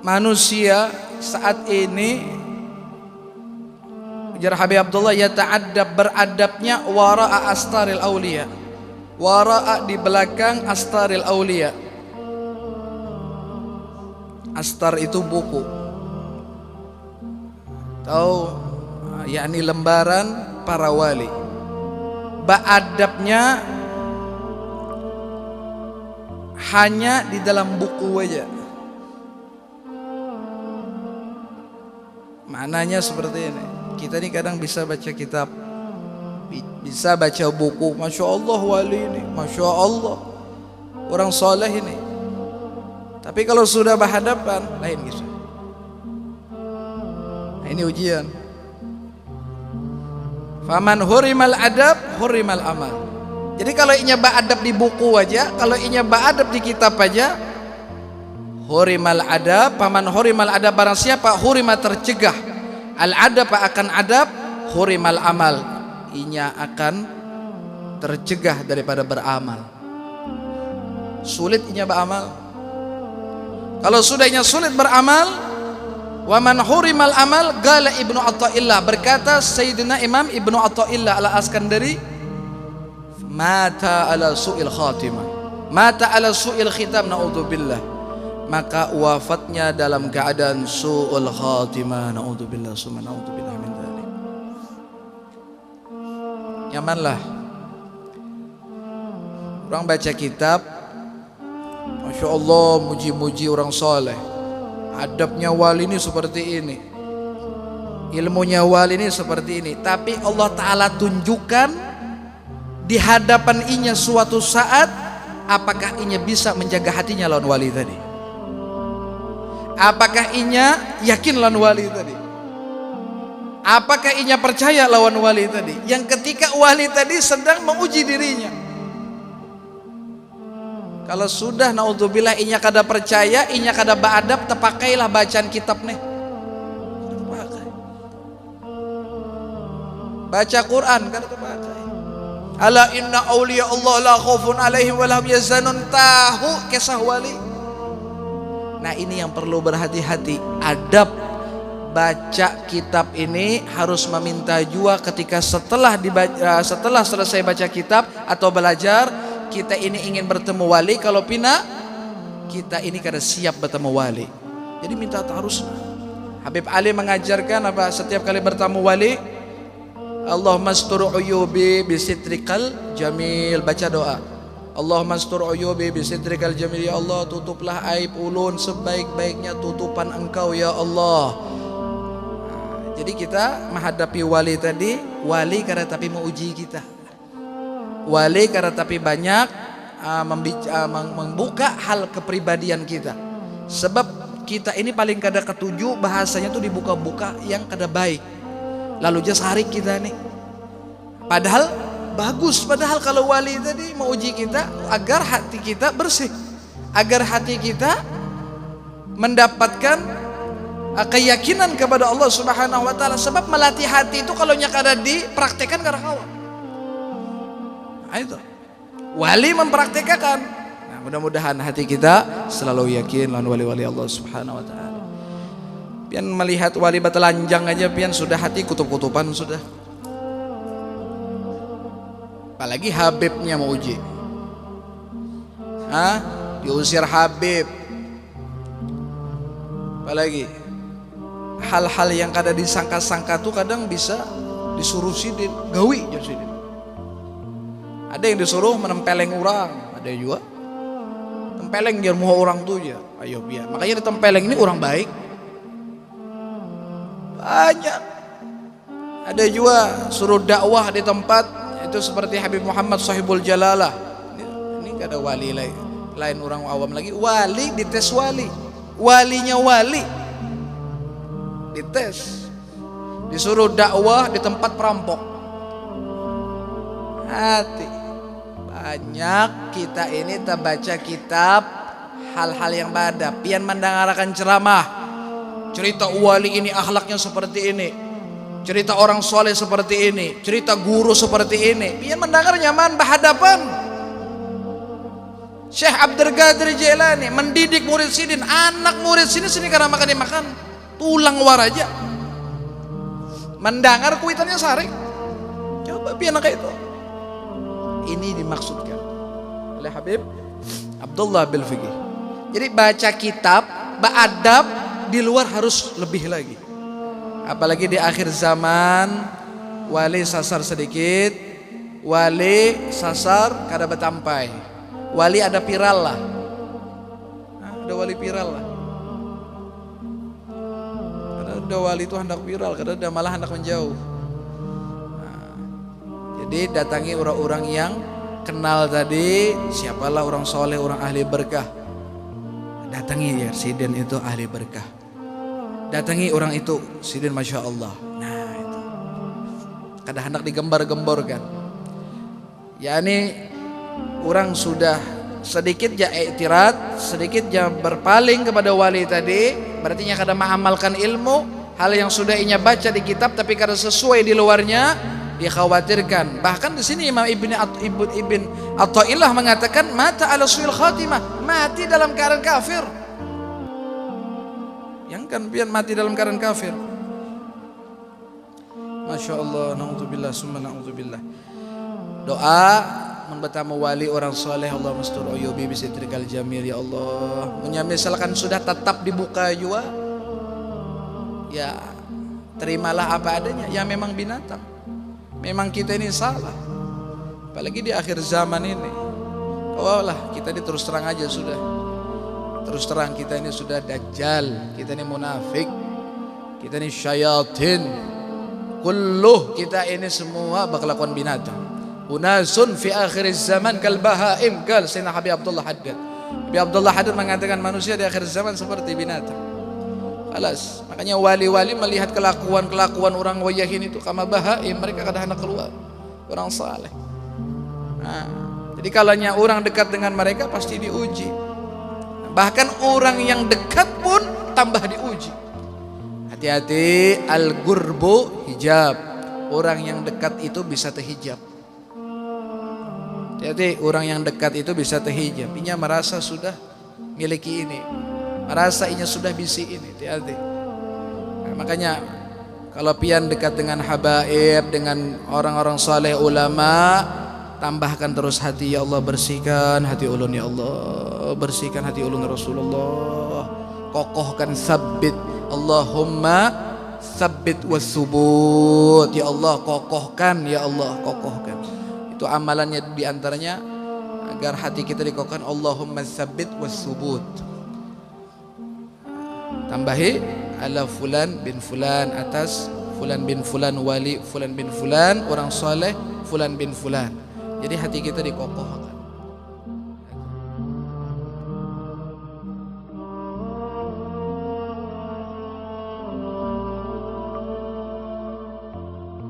manusia saat ini, ujar Habib Abdullah, yata'addab, beradabnya wara'a astaril auliya, wara'a di belakang astaril auliya. Astar itu buku, tahu, yakni lembaran para wali. Beradabnya hanya di dalam buku aja. Maknanya seperti ini. Kita ini kadang bisa baca kitab, bisa baca buku, Masya Allah wali ini, Masya Allah orang soleh ini. Tapi kalau sudah berhadapan, lain gitu. Nah, ini ujian. Faman hurimal adab, hurimal amal. Jadi kalau inya ba'adab di buku aja, kalau inya ba'adab di kitab aja, hurimal adab, paman hurimal adab, barang siapa hurima tercegah, al adab akan adab, hurimal amal, inya akan tercegah daripada beramal. Sulit inya beramal. Kalau sudah inya sulit beramal, wa man hurimal amal, qala Ibnu Athaillah, berkata Sayyidina Imam Ibnu Athaillah Al-Askandari, mata ala su'il khatimah, mata ala su'il khitam, naudzubillah, maka wafatnya dalam keadaan su'ul khatimah, naudzubillah, summa naudzubillah min dzalik. Nyamanlah orang baca kitab, Masya Allah, muji-muji orang soleh, adabnya wali ini seperti ini, ilmunya wali ini seperti ini. Tapi Allah Ta'ala tunjukkan di hadapan inya suatu saat, apakah inya bisa menjaga hatinya lawan wali tadi, apakah inya yakin lawan wali tadi, apakah inya percaya lawan wali tadi, yang ketika wali tadi sedang menguji dirinya. Kalau sudah naudzubillah inya kada percaya, inya kada ba'adab, terpakailah bacaan kitab nih, baca Quran kada terpakai. Ala inna awliya Allah la khaufun alaihim wa lahum yazanun, tahu kisah wali. Nah, ini yang perlu berhati-hati. Adab baca kitab ini harus meminta jua ketika setelah selesai baca kitab atau belajar, kita ini ingin bertemu wali. Kalau pina kita ini kada siap bertemu wali, jadi minta taharus. Habib Ali mengajarkan apa? Setiap kali bertemu wali, Allahumma astur uyubi bisitrikal jamil, baca doa. Allahumma astur uyubi bisitrikal jamil, ya Allah tutuplah aib ulun sebaik-baiknya tutupan Engkau ya Allah. Jadi kita menghadapi wali tadi, wali karena tapi menguji kita, wali karena tapi banyak membuka hal kepribadian kita. Sebab kita ini paling kada ketujuh bahasanya tuh dibuka-buka yang kada baik. Lalu jas hari kita nih, padahal bagus, padahal kalau wali tadi menguji kita agar hati kita bersih, agar hati kita mendapatkan keyakinan kepada Allah Subhanahu wa taala. Sebab melatih hati itu kalau nya kada dipraktekkan kada kawan. Nah, itu wali mempraktekkan. Nah, mudah-mudahan hati kita selalu yakin lawan wali-wali Allah Subhanahu wa taala. Pian melihat wali batelanjang aja pian sudah hati kutub-kutupan sudah. Apalagi Habibnya mau uji. Diusir Habib. Apalagi hal-hal yang kada disangka-sangka tuh kadang bisa disuruh sidin, gawi jadi sidin. Ada yang disuruh menempeleng orang, ada juga tempeleng dia mau orang tuh ya. Ayo biar. Makanya ditempeleng ini orang baik. Banyak. Ada juga suruh dakwah di tempat itu seperti Habib Muhammad Sahibul Jalalah. Ini kada wali lain orang awam lagi. Wali dites wali, walinya wali dites, disuruh dakwah di tempat perampok. Hati banyak kita ini terbaca kitab hal-hal yang bada, pian mendengarkan ceramah, cerita wali ini akhlaknya seperti ini, cerita orang soleh seperti ini, cerita guru seperti ini, pian mendengar nyaman berhadapan. Syekh Abdul Qadir Jailani mendidik murid sidin, anak murid sini karena makan dimakan tulang war aja. Mendengar kuitannya saring. Coba pian kayak itu. Ini dimaksudkan oleh Habib Abdullah bil Fiqih. Jadi baca kitab, beradab di luar harus lebih lagi. Apalagi di akhir zaman, wali sasar sedikit, wali sasar kada betampai. Wali ada viral lah. Ada wali viral lah. Ada wali itu hendak viral, kadang ada malah hendak menjauh. Jadi datangi orang-orang yang kenal tadi, siapalah orang soleh, orang ahli berkah. Datangi ya, Sidin itu ahli berkah. Datangi orang itu, Sidin Masya Allah. Nah itu, kadang hendak digembar-gemborkan. Ya ini orang sudah sedikit ja i'tirad, sedikit ja berpaling kepada wali tadi, berarti nya kada mengamalkan ilmu, hal yang sudah inya baca di kitab tapi kada sesuai di luarnya, dikhawatirkan. Bahkan di sini Imam Ibn Athaillah mengatakan mata ala suil khatimah, mati dalam keadaan kafir. Yang kan pian mati dalam keadaan kafir. Masya Allah, na'udzubillah summa na'udzubillah. Doa bertemu wali orang soleh, Allah mastur uyubi bisitrikal jamil, ya Allah. Misalkan sudah tetap dibuka juga, ya terimalah apa adanya. Ya memang binatang, memang kita ini salah. Apalagi di akhir zaman ini. Oh lah, kita ini terus terang aja sudah. Terus terang kita ini sudah dajjal, kita ini munafik, kita ini syayatin. Kulluh kita ini semua berkelakuan binatang. Unasun fi akhir zaman kal bahaim, kal Sayyidina Habib Abdullah Haddad. Habib Abdullah Haddad mengatakan manusia di akhir zaman seperti binatang. Alas, makanya wali-wali melihat kelakuan orang wayahin itu kama bahaim, mereka kadang hendak keluar orang saleh. Nah, jadi kalanya orang dekat dengan mereka pasti diuji. Bahkan orang yang dekat pun tambah diuji. Hati-hati, al-gurbu hijab. Orang yang dekat itu bisa terhijab. Hati-hati, orang yang dekat itu bisa terhijab. Inya merasa sudah miliki ini, merasa inya sudah bisi ini. Hati-hati. Nah, makanya kalau pian dekat dengan habaib, dengan orang-orang saleh ulama, tambahkan terus hati. Ya Allah, bersihkan hati ulun, ya Allah, bersihkan hati ulun Rasulullah. Kokohkan, sabbit. Allahumma sabbit wassubut. Ya Allah, kokohkan, ya Allah, kokohkan. Itu amalannya diantaranya agar hati kita dikokohkan. Allahumma sabbit wassubut. Tambahi ala fulan bin fulan, atas fulan bin fulan wali, fulan bin fulan orang soleh, fulan bin fulan. Jadi hati kita dikokohkan.